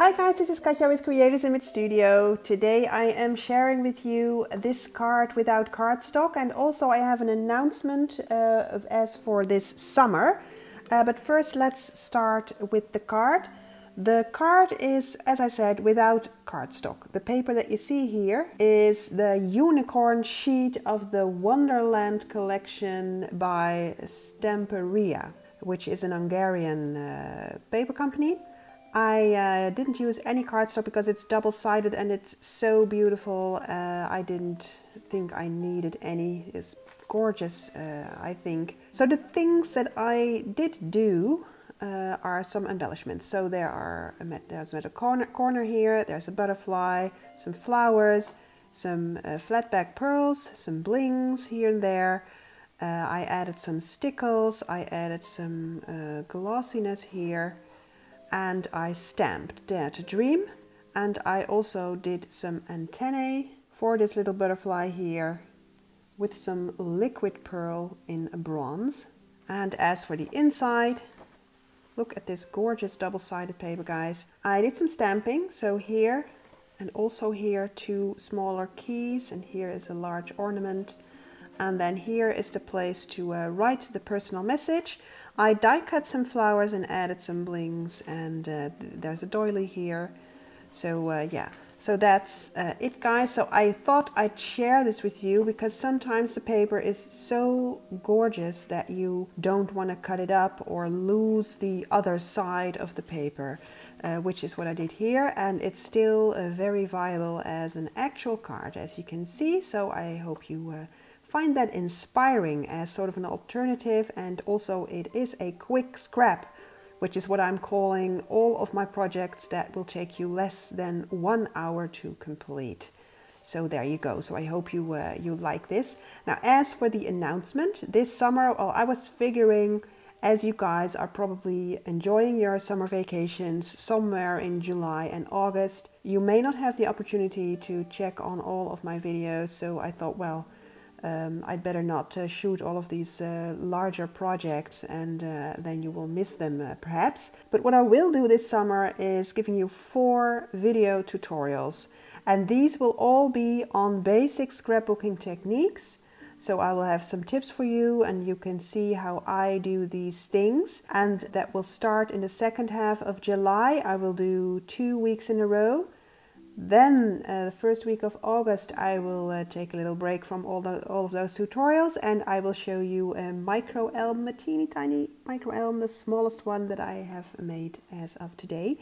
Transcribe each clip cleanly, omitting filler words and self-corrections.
Hi guys, this is Katja with Creators Image Studio. Today I am sharing with you this card without cardstock, and also I have an announcement as for this summer. But first let's start with the card. The card is, as I said, without cardstock. The paper that you see here is the unicorn sheet of the Wonderland collection by Stamperia, which is an Hungarian paper company. I didn't use any cardstock because it's double-sided and it's so beautiful. I didn't think I needed any. It's gorgeous, I think. So the things that I did do are some embellishments. So there's a metal corner here, there's a butterfly, some flowers, some flat back pearls, some blings here and there. I added some stickles, I added some glossiness here. And I stamped Dare to Dream, and I also did some antennae for this little butterfly here with some liquid pearl in bronze. And as for the inside, look at this gorgeous double-sided paper, guys. I did some stamping, so here and also here 2 smaller keys, and here is a large ornament, and then here is the place to write the personal message. I die cut some flowers and added some blings, and there's a doily here. So yeah, so that's it, guys. So I thought I'd share this with you because sometimes the paper is so gorgeous that you don't want to cut it up or lose the other side of the paper, which is what I did here, and it's still very viable as an actual card, as you can see. So I hope you find that inspiring as sort of an alternative, and also it is a quick scrap, which is what I'm calling all of my projects that will take you less than 1 hour to complete. So there you go. So I hope you you like this. Now, as for the announcement, this summer, well, I was figuring, as you guys are probably enjoying your summer vacations somewhere in July and August, you may not have the opportunity to check on all of my videos. So I thought, well, I'd better not shoot all of these larger projects, and then you will miss them perhaps. But what I will do this summer is giving you 4 video tutorials, and these will all be on basic scrapbooking techniques. So I will have some tips for you, and you can see how I do these things. And that will start in the second half of July. I will do 2 weeks in a row. Then the first week of August I will take a little break from all of those tutorials, and I will show you a micro elm, a teeny tiny micro elm, the smallest one that I have made as of today.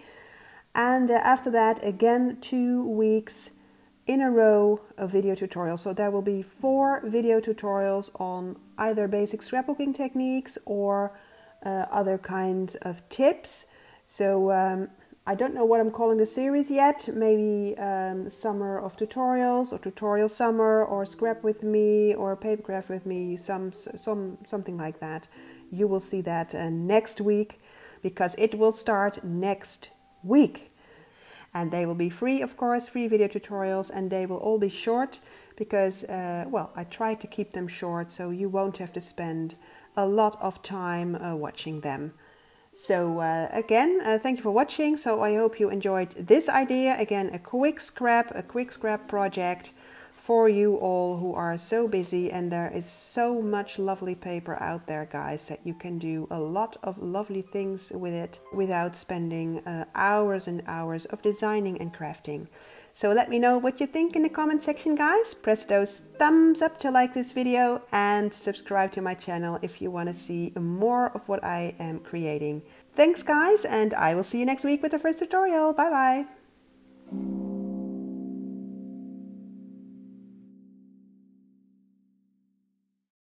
And after that, again 2 weeks in a row of video tutorials. So there will be 4 video tutorials on either basic scrapbooking techniques or other kinds of tips. So I don't know what I'm calling the series yet. Maybe Summer of Tutorials, or Tutorial Summer, or Scrap with Me, or Papercraft with Me, something like that. You will see that next week, because it will start next week. And they will be free, of course, free video tutorials, and they will all be short because, well, I try to keep them short so you won't have to spend a lot of time watching them. So again, thank you for watching. So I hope you enjoyed this idea. Again, a quick scrap project for you all who are so busy, and there is so much lovely paper out there, guys, that you can do a lot of lovely things with it without spending hours and hours of designing and crafting. So let me know what you think in the comment section, guys. Press those thumbs up to like this video, and subscribe to my channel if you want to see more of what I am creating. Thanks, guys, and I will see you next week with the first tutorial. Bye bye.